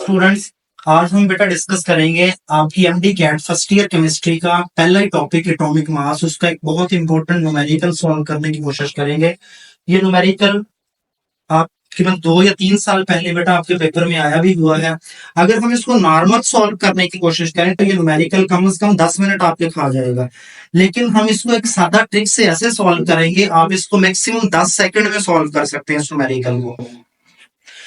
Students, आज हम बेटा डिस्कस करेंगे आपकी MD CAT first year chemistry का पहला ही टॉपिक एटॉमिक मास। उसका एक बहुत इंपॉर्टेंट न्यूमेरिकल सॉल्व करने की कोशिश करेंगे। ये न्यूमेरिकल आप तकरीबन 2 या 3 साल पहले बेटा आपके पेपर में आया भी हुआ है। अगर हम इसको नॉर्मल सॉल्व करने की कोशिश करें तो ये न्यूमेरिकल कम से कम 10 मिनट आपके खा जाएगा, लेकिन हम इसको एक सादा ट्रिक से ऐसे सॉल्व करेंगे आप इसको मैक्सिमम 10 सेकंड में सॉल्व कर सकते हैं इस न्यूमेरिकल को।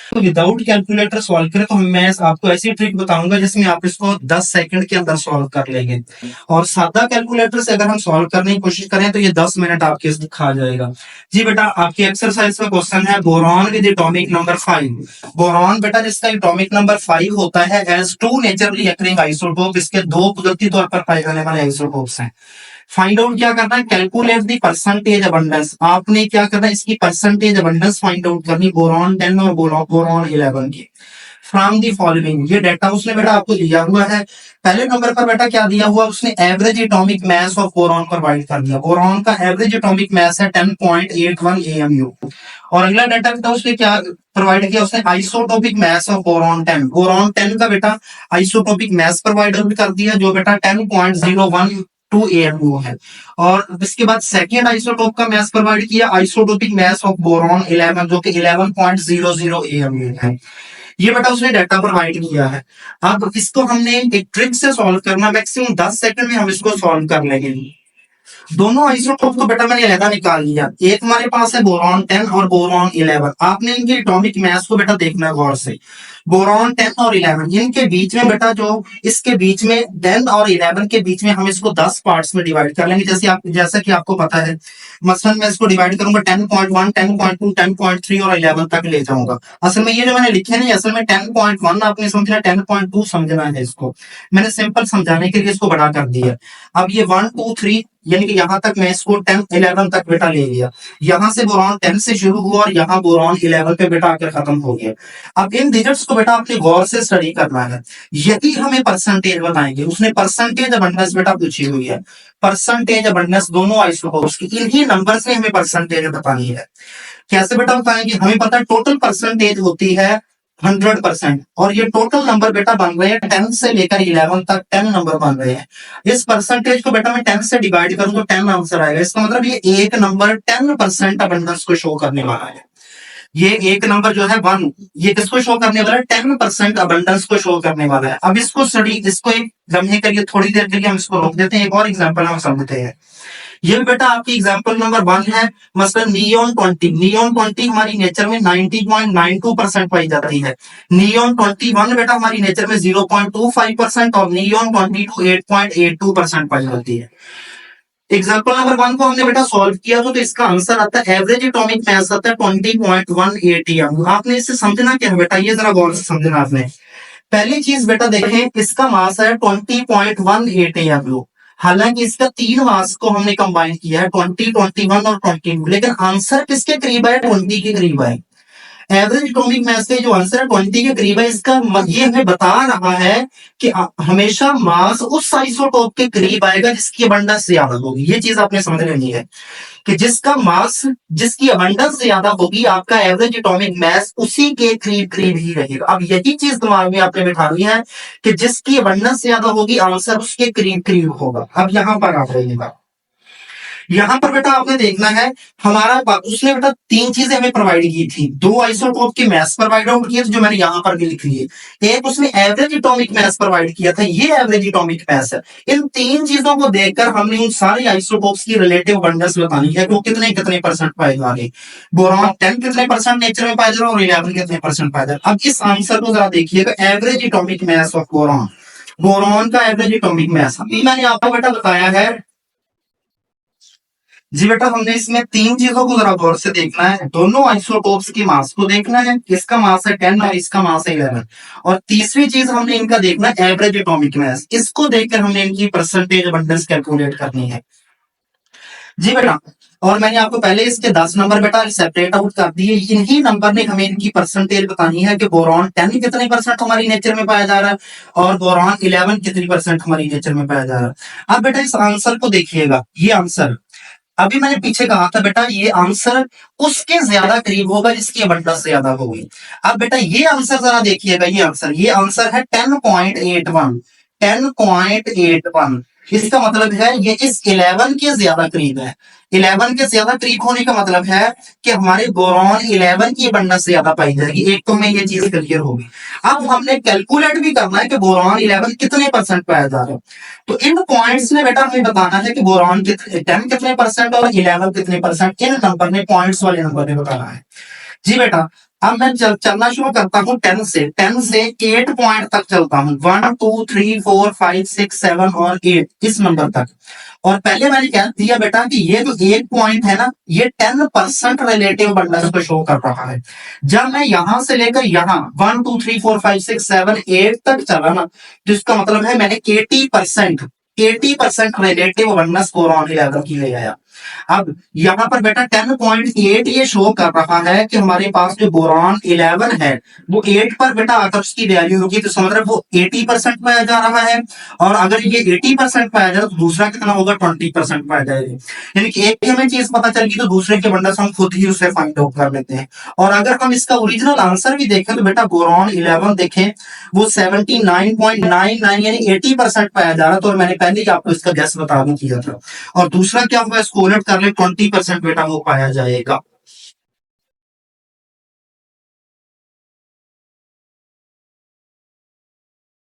तो विदाउट कैलकुलेटर सॉल्व करें तो मैं आपको ऐसी ट्रिक बताऊंगा जिसमें आप इसको 10 सेकंड के अंदर सॉल्व कर लेंगे, और सादा कैलकुलेटर से अगर हम सॉल्व करने की कोशिश करें तो ये 10 मिनट आपके खा जाएगा। जी बेटा, आपकी एक्सरसाइज का क्वेश्चन है boron with atomic number 5। Boron बेटा जिसका एटॉमिक नंबर 5 होता है has two naturally occurring isotope, इसके दो कुदरती तौर पर पाए जाने वाले आइसोटोप्स हैं। फाइंड आउट क्या करना है, कैलकुलेट द परसेंटेज अबंडेंस। आपने क्या करना है, इसकी परसेंटेज अबंडेंस फाइंड आउट करनी बोरॉन 10 और बोरॉन 11 की फ्रॉम दी फॉलोइंग। ये डाटा उसने बेटा आपको दिया हुआ है। पहले नंबर पर बेटा क्या दिया हुआ, उसने average atomic mass of boron provide कर दिया। बोरॉन का एवरेज एटॉमिक मास है 10.81 AMU। और अगला डाटा बेटा उसने क्या प्रोवाइड किया, उसने isotopic mass of boron 10। Boron 10 का बेटा आइसोटोपिक मास प्रोवाइड कर दिया जो बेटा 10.01 AMU है। और इसके बाद सेकेंड आइसोटोप का मास प्रोवाइड किया आइसोटोपिक मास ऑफ बोरॉन 11 जो कि 11.00 AMU है। ये बेटा उसने डाटा प्रोवाइड किया है। अब इसको हमने एक ट्रिक से सॉल्व करना, मैक्सिमम 10 सेकंड में हम इसको सॉल्व कर लेंगे। दोनों आइसोटोप को बेटा मैंने अलग निकाल लिया। एक हमारे पास है बोरॉन 10 और बोरॉन 11। आपने इनके एटॉमिक मास को बेटा देखना है गौर से। बोरॉन 10 और 11 इनके बीच में बेटा जो इसके बीच में 10 और 11 के बीच में हम इसको 10 पार्ट्स में डिवाइड कर लेंगे। जैसा कि आपको पता है, मसलन मैं इसको डिवाइड करूंगा 10.1, 10.2, 10.3 और 11 तक ले जाऊंगा। असल में ये जो मैंने लिखे नहीं, असल में 10.1 आपने समझना, 10.2 समझना है। इसको मैंने सिंपल समझाने के लिए इसको बड़ा कर दिया। अब ये 1 2 3 यानी कि यहां तक मैं इसको 10 11 तक बेटा ले लिया। यहां से बोरॉन 10 से शुरू हुआ और यहां बोरॉन 11 पे बेटा आकर खत्म हो गया। अब इन डिजिट्स को बेटा आपने गौर से स्टडी करना है। यदि हमें परसेंटेज बताएंगे, उसने परसेंटेज अबंडेंस बेटा पूछी हुई है। परसेंटेज अबंडेंस दोनों आइसोटोप्स की, इन्हीं नंबर से हमें परसेंटेज बतानी है। कैसे बेटा बताएंगे, हमें पता है टोटल परसेंटेज होती है 100%, और ये टोटल नंबर बेटा बन रहे हैं 10 से लेकर 11 तक 10 नंबर बन रहे हैं। इस परसेंटेज को बेटा मैं 10 से डिवाइड करूं तो 10 आंसर आएगा। इसका मतलब ये एक नंबर 10% अबंडेंस को शो करने वाला है। ये एक नंबर जो है 1, ये किसको शो करने वाला है, 10% अबंडेंस को शो करने वाला है। अब इसको स्टडी, इसको एक लम्हे के लिए, थोड़ी देर के लिए हम इसको रोक देते हैं। एक और एग्जांपल हम समझते हैं। ये बेटा आपकी एग्जांपल नंबर 1 है। मसलन नियोन 20 हमारी नेचर में 90.92% पाई जाती है। नियोन 21 बेटा हमारी नेचर में 0.25% और नियोन 22 8.82% पाई जाती है। एग्जाम्पल नंबर 1 को हमने बेटा सॉल्व किया तो इसका आंसर आता है, एवरेज एटॉमिक मास आता है 20.18 AMU। आपने इससे समझना क्या है बेटा, ये जरा गौर से समझना आपने। पहली चीज बेटा देखें, इसका मास है 20.18 AMU। हालांकि इसका 3 मास को हमने कंबाइन किया है, 20, 21 और 22, लेकिन आंसर किसके करीब है, 20 के करीब है। एवरेज एटॉमिक मास का जो आंसर है 20 के करीब है। इसका ये हमें बता रहा है कि हमेशा मास उस आइसोटोप के करीब आएगा जिसकी अबंडेंस ज्यादा होगी। ये चीज आपने समझ लेनी है कि जिसका मास, जिसकी अबंडेंस ज्यादा होगी, आपका एवरेज एटॉमिक मास उसी के करीब करीब ही रहेगा। अब यही चीज दिमाग में आपने बिठानी है कि जिसकी अबंडेंस ज्यादा होगी आंसर उसके करीब करीब होगा। अब यहां पर आप रहिएगा, यहां पर बेटा आपने देखना है हमारा उसने बेटा 3 चीजें हमें प्रोवाइड की थी। 2 आइसोटोप के मास प्रोवाइड आउट किए थे जो मैंने यहां पर भी लिख लिए। एक उसने एवरेज एटॉमिक मास प्रोवाइड किया था, ये एवरेज एटॉमिक मास है। इन 3 चीजों को देखकर हमने उन सारे आइसोटोप्स की रिलेटिव अबंडेंस बतानी है कि वो कितने कितने परसेंट पाए जा रहे। बोरॉन 10 कितने परसेंट नेचर में पाए जा रहे और 11 कितने परसेंट पाए जा रहे। अब इस आंसर को जरा देखिएगा, average atomic mass of boron, boron का एवरेज एटॉमिक मास अभी मैंने आपको बेटा बताया है। जी बेटा, हमने इसमें 3 चीजों को जरा गौर से देखना है। दोनों आइसोटोप्स की मास को देखना है, इसका मास है 10 और इसका मास है 11। और तीसरी चीज हमने इनका देखना है एवरेज एटॉमिक मास। इसको देखकर हमने इनकी परसेंटेज अबंडेंस कैलकुलेट करनी है। जी बेटा, और मैंने आपको पहले इसके 10 नंबर बेटा सेपरेट आउट कर दिए। इन्हीं नंबर ने हमें इनकी परसेंटेज बतानी है कि बोरॉन 10 कितने परसेंट हमारी नेचर में पाया जा रहा है और बोरॉन 11 कितनी परसेंट हमारी नेचर में पाया जा रहा है। अब बेटा इस आंसर को देखिएगा, ये आंसर अभी मैंने पीछे कहा था बेटा ये आंसर उसके ज्यादा करीब होगा जिसकी अबंडस ज्यादा होगी। अब बेटा ये आंसर जरा देखिएगा, ये आंसर है 10.81, 10.81। इसका मतलब है ये इस 11 के ज्यादा करीब है। 11 के ज्यादा करीब होने का मतलब है कि हमारे बोरॉन 11 की अबंडस ज्यादा पाई जाएगी। एक तो में ये चीज क्लियर होगी। अब हमने कैलकुलेट भी करना है कि बोरॉन 11 कितने परसेंट पाया जा रहा है। तो इन पॉइंट्स में बेटा हमें बताना है कि बोरॉन 10 कितने परसेंट और 11 कितने परसेंट, इन नंबर ने, पॉइंट्स वाले नंबर ने बताना है। जी बेटा, अब मैं चलना शुरू करता हूँ 10 से 8 पॉइंट तक चलता हूँ। 1 2 3 4 5 6 7 और 8 इस नंबर तक। और पहले मैंने क्या दिया बेटा कि ये जो एक पॉइंट है ना, ये 10% रिलेटिव बंडल्स को शो कर रहा है। जब मैं यहां से लेकर यहां 1 2 3 4 5 6 7 8 तक चला ना, जिसका मतलब है मैंने 80% रिलेटिव बंडल्स बोरॉन 11 की ले आया। अब यहां पर बेटा 10.8 ये शो कर रहा है कि हमारे पास जो बोरॉन 11 है वो 8 पर बेटा आकर उसकी वैल्यू होगी, तो समझ रहे वो 80% पाया जा रहा है। और अगर ये 80% पाया जाए तो दूसरा कितना होगा, 20% पाया जाएगा। यानी कि एक की हमें चीज पता चल गई तो दूसरे के बंडल्स हम खुद ही उसे फाइंड आउट कर लेते हैं। और अगर हम इसका ओरिजिनल आंसर भी देखें तो बेटा बोरॉन 11 देखें वो 79.99 यानी 80% पाया जा रहा है। तो मैंने पहले ही आपको इसका गैस बता भी किया था। और दूसरा क्या होगा, इसको उलट कर ले, 20% बेटा वो पाया जाएगा।